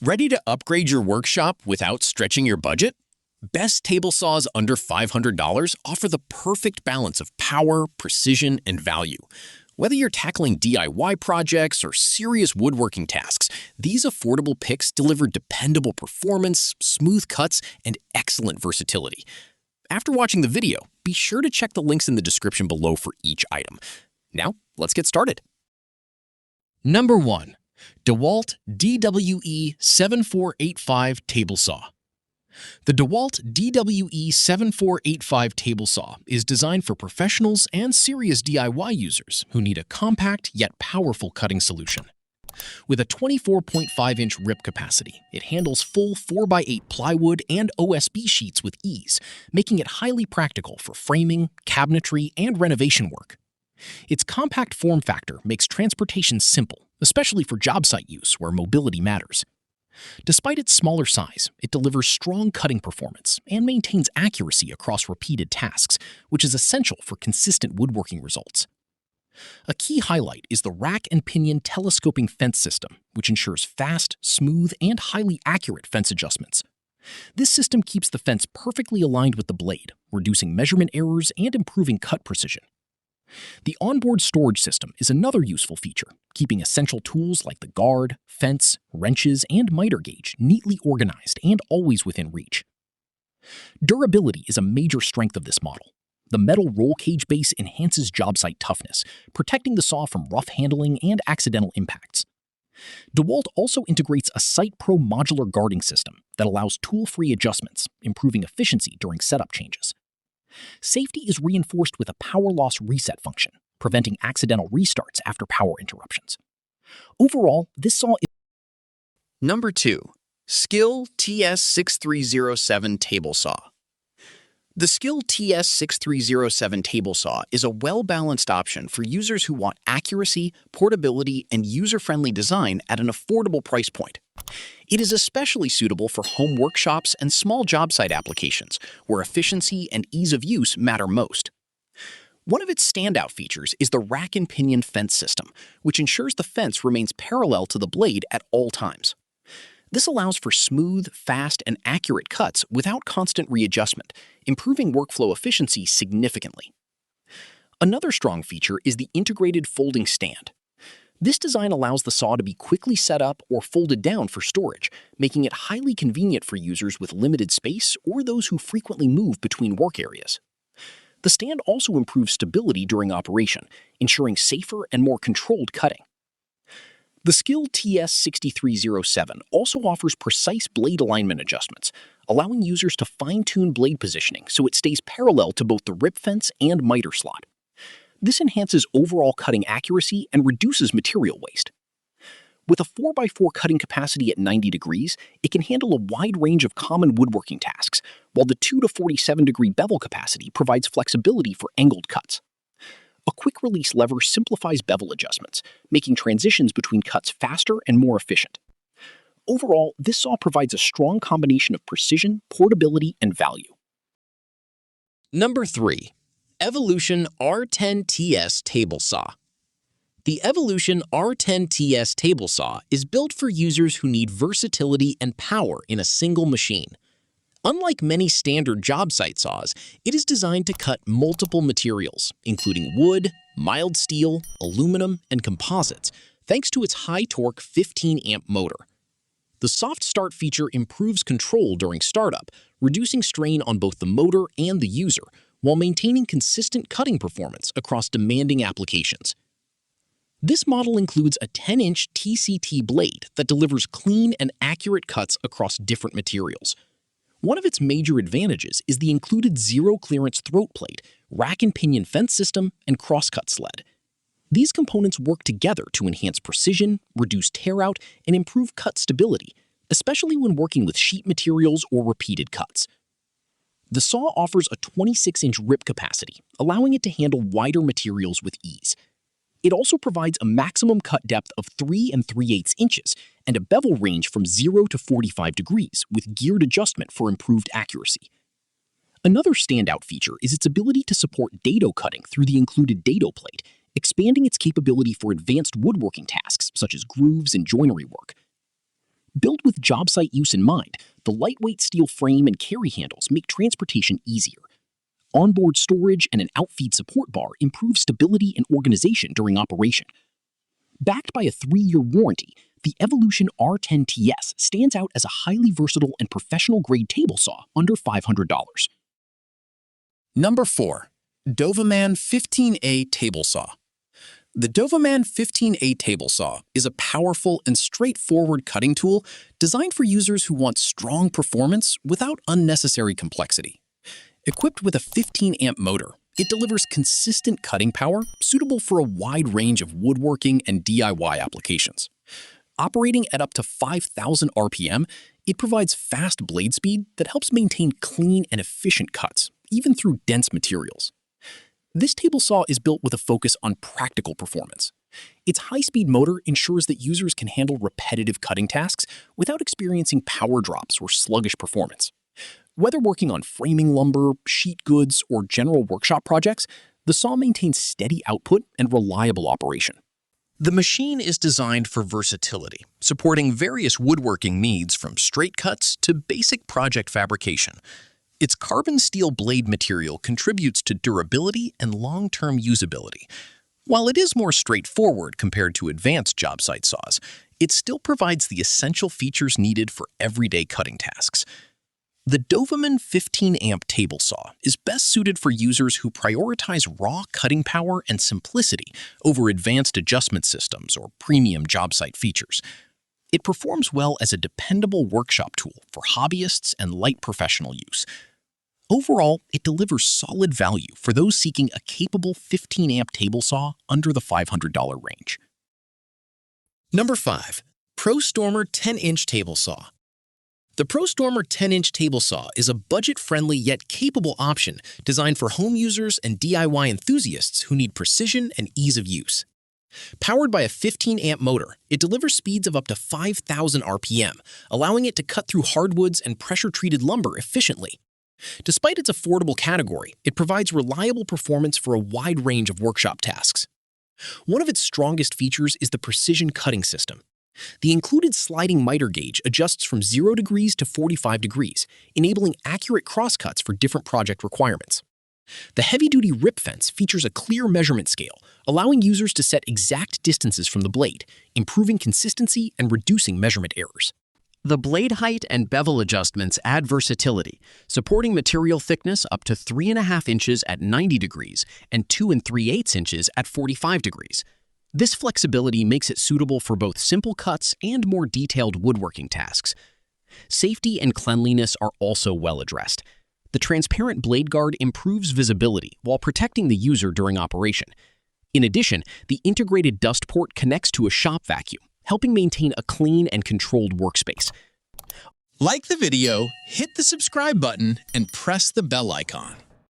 Ready to upgrade your workshop without stretching your budget? Best table saws under $500 offer the perfect balance of power, precision, and value. Whether you're tackling DIY projects or serious woodworking tasks, these affordable picks deliver dependable performance, smooth cuts, and excellent versatility. After watching the video, be sure to check the links in the description below for each item. Now, let's get started. Number 1. DEWALT DWE7485 Table Saw. The DEWALT DWE7485 table saw is designed for professionals and serious DIY users who need a compact yet powerful cutting solution. With a 24.5-inch rip capacity, it handles full 4x8 plywood and OSB sheets with ease, making it highly practical for framing, cabinetry, and renovation work. Its compact form factor makes transportation simple, especially for job site use where mobility matters. Despite its smaller size, it delivers strong cutting performance and maintains accuracy across repeated tasks, which is essential for consistent woodworking results. A key highlight is the rack and pinion telescoping fence system, which ensures fast, smooth, and highly accurate fence adjustments. This system keeps the fence perfectly aligned with the blade, reducing measurement errors and improving cut precision. The onboard storage system is another useful feature, keeping essential tools like the guard, fence, wrenches, and miter gauge neatly organized and always within reach. Durability is a major strength of this model. The metal roll cage base enhances job site toughness, protecting the saw from rough handling and accidental impacts. DEWALT also integrates a Site Pro modular guarding system that allows tool-free adjustments, improving efficiency during setup changes. Safety is reinforced with a power loss reset function, preventing accidental restarts after power interruptions. Overall, this saw is... Number 2. SKIL TS6307 Table Saw. The SKIL TS6307 table saw is a well-balanced option for users who want accuracy, portability, and user-friendly design at an affordable price point. It is especially suitable for home workshops and small job site applications, where efficiency and ease of use matter most. One of its standout features is the rack and pinion fence system, which ensures the fence remains parallel to the blade at all times. This allows for smooth, fast, and accurate cuts without constant readjustment, improving workflow efficiency significantly. Another strong feature is the integrated folding stand. This design allows the saw to be quickly set up or folded down for storage, making it highly convenient for users with limited space or those who frequently move between work areas. The stand also improves stability during operation, ensuring safer and more controlled cutting. The SKIL TS6307 also offers precise blade alignment adjustments, allowing users to fine-tune blade positioning so it stays parallel to both the rip fence and miter slot. This enhances overall cutting accuracy and reduces material waste. With a 4x4 cutting capacity at 90 degrees, it can handle a wide range of common woodworking tasks, while the 2 to 47-degree bevel capacity provides flexibility for angled cuts. A quick-release lever simplifies bevel adjustments, making transitions between cuts faster and more efficient. Overall, this saw provides a strong combination of precision, portability, and value. Number 3. Evolution R10TS Table Saw. The Evolution R10TS Table Saw is built for users who need versatility and power in a single machine. Unlike many standard job site saws, it is designed to cut multiple materials, including wood, mild steel, aluminum, and composites, thanks to its high-torque 15-amp motor. The soft start feature improves control during startup, reducing strain on both the motor and the user, while maintaining consistent cutting performance across demanding applications. This model includes a 10-inch TCT blade that delivers clean and accurate cuts across different materials. One of its major advantages is the included zero-clearance throat plate, rack and pinion fence system, and crosscut sled. These components work together to enhance precision, reduce tear-out, and improve cut stability, especially when working with sheet materials or repeated cuts. The saw offers a 26-inch rip capacity, allowing it to handle wider materials with ease. It also provides a maximum cut depth of 3 3/8 inches and a bevel range from 0 to 45 degrees with geared adjustment for improved accuracy. Another standout feature is its ability to support dado cutting through the included dado plate, expanding its capability for advanced woodworking tasks such as grooves and joinery work. Built with job site use in mind, the lightweight steel frame and carry handles make transportation easier. Onboard storage and an outfeed support bar improve stability and organization during operation. Backed by a 3-year warranty, the Evolution R10TS stands out as a highly versatile and professional-grade table saw under $500. Number 4. DOVAMAN 15A Table Saw. The DOVAMAN 15A Table Saw is a powerful and straightforward cutting tool designed for users who want strong performance without unnecessary complexity. Equipped with a 15-amp motor, it delivers consistent cutting power suitable for a wide range of woodworking and DIY applications. Operating at up to 5,000 RPM, it provides fast blade speed that helps maintain clean and efficient cuts, even through dense materials. This table saw is built with a focus on practical performance. Its high-speed motor ensures that users can handle repetitive cutting tasks without experiencing power drops or sluggish performance. Whether working on framing lumber, sheet goods, or general workshop projects, the saw maintains steady output and reliable operation. The machine is designed for versatility, supporting various woodworking needs from straight cuts to basic project fabrication. Its carbon steel blade material contributes to durability and long-term usability. While it is more straightforward compared to advanced job site saws, it still provides the essential features needed for everyday cutting tasks. The DOVAMAN 15-amp table saw is best suited for users who prioritize raw cutting power and simplicity over advanced adjustment systems or premium job site features. It performs well as a dependable workshop tool for hobbyists and light professional use. Overall, it delivers solid value for those seeking a capable 15-amp table saw under the $500 range. Number 5. Prostormer 10-inch Table Saw. The Prostormer 10-inch table saw is a budget-friendly yet capable option designed for home users and DIY enthusiasts who need precision and ease of use. Powered by a 15-amp motor, it delivers speeds of up to 5,000 RPM, allowing it to cut through hardwoods and pressure-treated lumber efficiently. Despite its affordable category, it provides reliable performance for a wide range of workshop tasks. One of its strongest features is the precision cutting system. The included sliding miter gauge adjusts from 0 degrees to 45 degrees, enabling accurate crosscuts for different project requirements. The heavy-duty rip fence features a clear measurement scale, allowing users to set exact distances from the blade, improving consistency and reducing measurement errors. The blade height and bevel adjustments add versatility, supporting material thickness up to 3.5 inches at 90 degrees and 2 3/8 inches at 45 degrees. This flexibility makes it suitable for both simple cuts and more detailed woodworking tasks. Safety and cleanliness are also well addressed. The transparent blade guard improves visibility while protecting the user during operation. In addition, the integrated dust port connects to a shop vacuum, helping maintain a clean and controlled workspace. Like the video, hit the subscribe button, and press the bell icon.